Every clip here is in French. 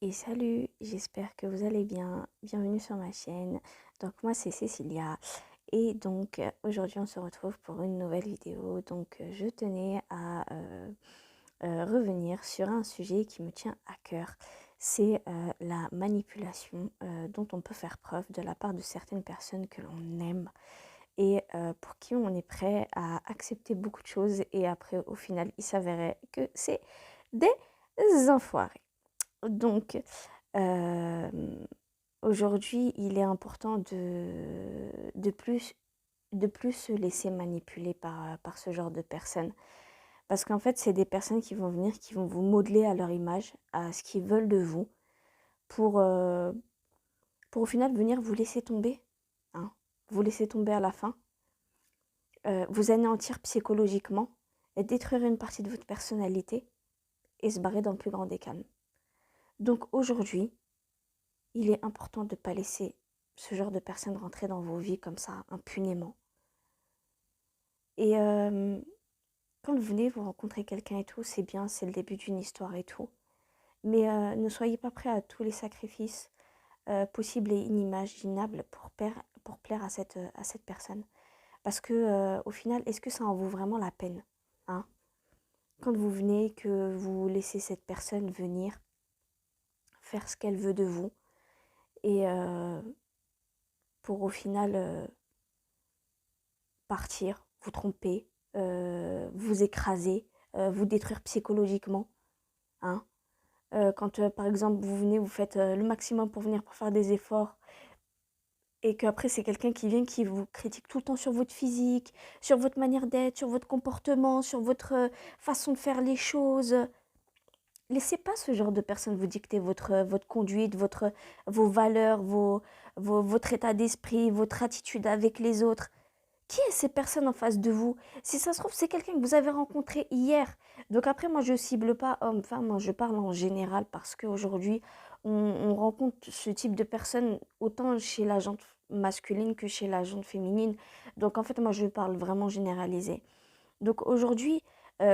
Et salut, j'espère que vous allez bien. Bienvenue sur ma chaîne. Donc moi c'est Cécilia et donc aujourd'hui on se retrouve pour une nouvelle vidéo. Donc je tenais à revenir sur un sujet qui me tient à cœur. C'est la manipulation dont on peut faire preuve de la part de certaines personnes que l'on aime et pour qui on est prêt à accepter beaucoup de choses et après au final il s'avérait que c'est des enfoirés. Donc, aujourd'hui, il est important de plus se laisser manipuler par ce genre de personnes. Parce qu'en fait, c'est des personnes qui vont venir, qui vont vous modeler à leur image, à ce qu'ils veulent de vous, pour, euh, pour au final venir vous laisser tomber, hein, vous laisser tomber à la fin, vous anéantir psychologiquement, et détruire une partie de votre personnalité et se barrer dans le plus grand des calmes. Donc aujourd'hui, il est important de ne pas laisser ce genre de personnes rentrer dans vos vies comme ça, impunément. Et quand vous venez, vous rencontrez quelqu'un et tout, c'est bien, c'est le début d'une histoire et tout. Mais ne soyez pas prêts à tous les sacrifices possibles et inimaginables pour plaire à cette personne. Parce que au final, est-ce que ça en vaut vraiment la peine, hein? Quand vous venez, que vous laissez cette personne venir faire ce qu'elle veut de vous, et pour au final partir, vous tromper, vous écraser, vous détruire psychologiquement, hein. Quand par exemple vous venez, vous faites le maximum pour venir pour faire des efforts et qu'après c'est quelqu'un qui vient qui vous critique tout le temps sur votre physique, sur votre manière d'être, sur votre comportement, sur votre façon de faire les choses. Laissez pas ce genre de personnes vous dicter votre conduite, vos valeurs, votre état d'esprit, votre attitude avec les autres. Qui est ces personnes en face de vous? Si ça se trouve, c'est quelqu'un que vous avez rencontré hier. Donc après, moi, je cible pas homme, femme, moi, je parle en général parce qu'aujourd'hui, on rencontre ce type de personnes autant chez la gente masculine que chez la gente féminine. Donc en fait, moi, je parle vraiment généralisé. Donc aujourd'hui,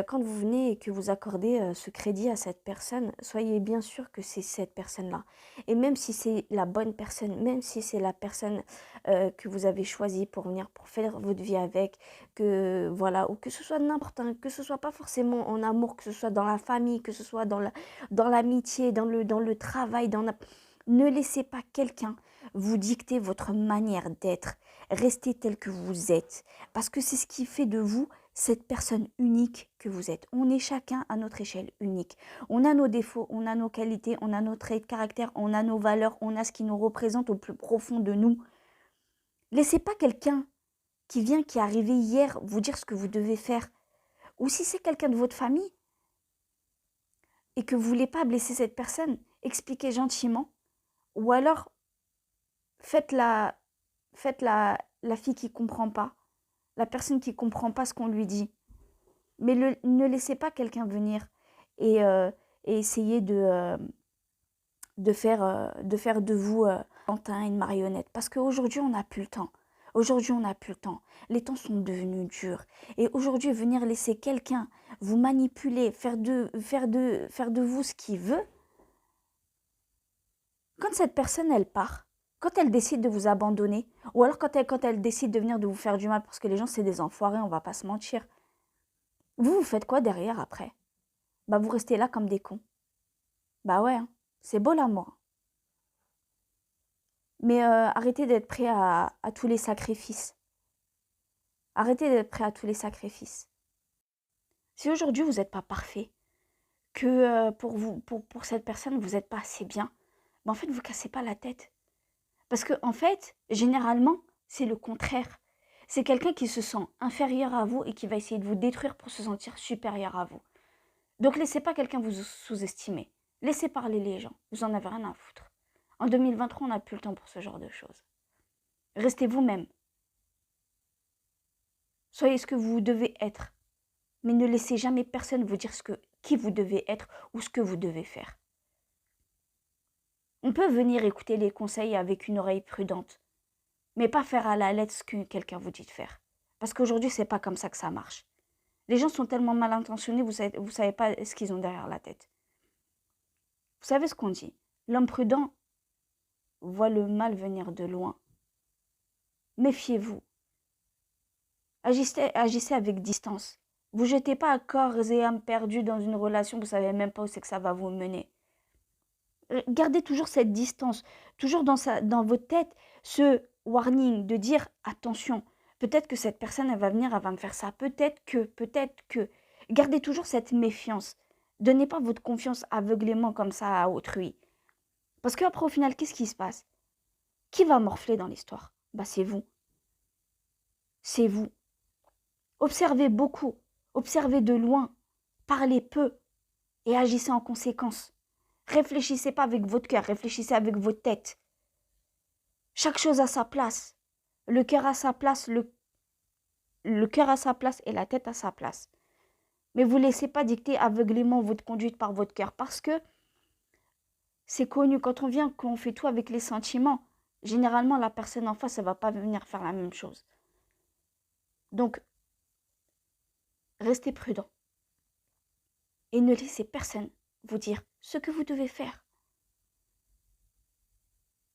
quand vous venez et que vous accordez ce crédit à cette personne, soyez bien sûr que c'est cette personne-là. Et même si c'est la bonne personne, même si c'est la personne que vous avez choisie pour venir, pour faire votre vie avec, que voilà, ou que ce soit n'importe un, que ce soit pas forcément en amour, que ce soit dans la famille, que ce soit dans l'amitié, dans le travail, ne laissez pas quelqu'un vous dicter votre manière d'être. Restez tel que vous êtes, parce que c'est ce qui fait de vous cette personne unique que vous êtes. On est chacun à notre échelle unique. On a nos défauts, on a nos qualités, on a nos traits de caractère, on a nos valeurs, on a ce qui nous représente au plus profond de nous. Laissez pas quelqu'un qui vient, qui est arrivé hier, vous dire ce que vous devez faire. Ou si c'est quelqu'un de votre famille et que vous voulez pas blesser cette personne, expliquez gentiment. Ou alors, faites la fille qui comprend pas, la personne qui comprend pas ce qu'on lui dit. Mais ne laissez pas quelqu'un venir et, euh, et essayer de faire de vous Pantin, une marionnette. Parce qu'aujourd'hui, on n'a plus le temps. Aujourd'hui, on n'a plus le temps. Les temps sont devenus durs. Et aujourd'hui, venir laisser quelqu'un vous manipuler, faire de vous ce qu'il veut, quand cette personne, elle part, quand elle décide de vous abandonner, ou alors quand elle décide de venir de vous faire du mal, parce que les gens, c'est des enfoirés, on va pas se mentir, vous faites quoi derrière après? Bah, vous restez là comme des cons. Bah ouais, hein, c'est beau l'amour. Mais arrêtez d'être prêt à tous les sacrifices. Arrêtez d'être prêt à tous les sacrifices. Si aujourd'hui vous n'êtes pas parfait, que pour vous, pour cette personne, vous n'êtes pas assez bien, bah en fait, vous cassez pas la tête. Parce que en fait, généralement, c'est le contraire. C'est quelqu'un qui se sent inférieur à vous et qui va essayer de vous détruire pour se sentir supérieur à vous. Donc laissez pas quelqu'un vous sous-estimer. Laissez parler les gens. Vous en avez rien à foutre. En 2023, on n'a plus le temps pour ce genre de choses. Restez vous-même. Soyez ce que vous devez être. Mais ne laissez jamais personne vous dire qui vous devez être ou ce que vous devez faire. On peut venir écouter les conseils avec une oreille prudente, mais pas faire à la lettre ce que quelqu'un vous dit de faire. Parce qu'aujourd'hui, c'est pas comme ça que ça marche. Les gens sont tellement mal intentionnés, vous savez pas ce qu'ils ont derrière la tête. Vous savez ce qu'on dit? L'homme prudent voit le mal venir de loin. Méfiez-vous. Agissez avec distance. Vous jetez pas à corps et âme perdus dans une relation, vous savez même pas où c'est que ça va vous mener. Gardez toujours cette distance, toujours dans votre tête ce warning de dire attention, peut-être que cette personne elle va venir, elle va me faire ça, peut-être que. Gardez toujours cette méfiance. Donnez pas votre confiance aveuglément comme ça à autrui. Parce qu'après au final, qu'est-ce qui se passe? Qui va morfler dans l'histoire? Bah c'est vous. C'est vous. Observez beaucoup, observez de loin, parlez peu et agissez en conséquence. Réfléchissez pas avec votre cœur, réfléchissez avec votre tête. Chaque chose a sa place. Le cœur a sa place, le cœur a sa place et la tête a sa place. Mais vous ne laissez pas dicter aveuglément votre conduite par votre cœur parce que c'est connu, quand on fait tout avec les sentiments, généralement la personne en face, elle ne va pas venir faire la même chose. Donc, restez prudent et ne laissez personne vous dire ce que vous devez faire.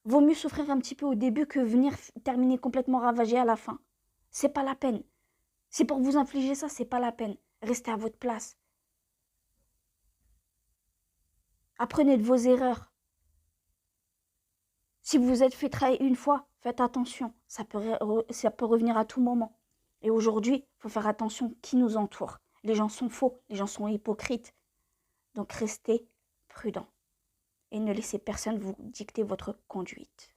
Vaut mieux souffrir un petit peu au début que venir terminer complètement ravagé à la fin. C'est pas la peine. C'est pour vous infliger ça, c'est pas la peine. Restez à votre place. Apprenez de vos erreurs. Si vous vous êtes fait trahir une fois, faites attention. Ça peut revenir à tout moment. Et aujourd'hui, il faut faire attention qui nous entoure. Les gens sont faux, les gens sont hypocrites. Donc restez prudents et ne laissez personne vous dicter votre conduite.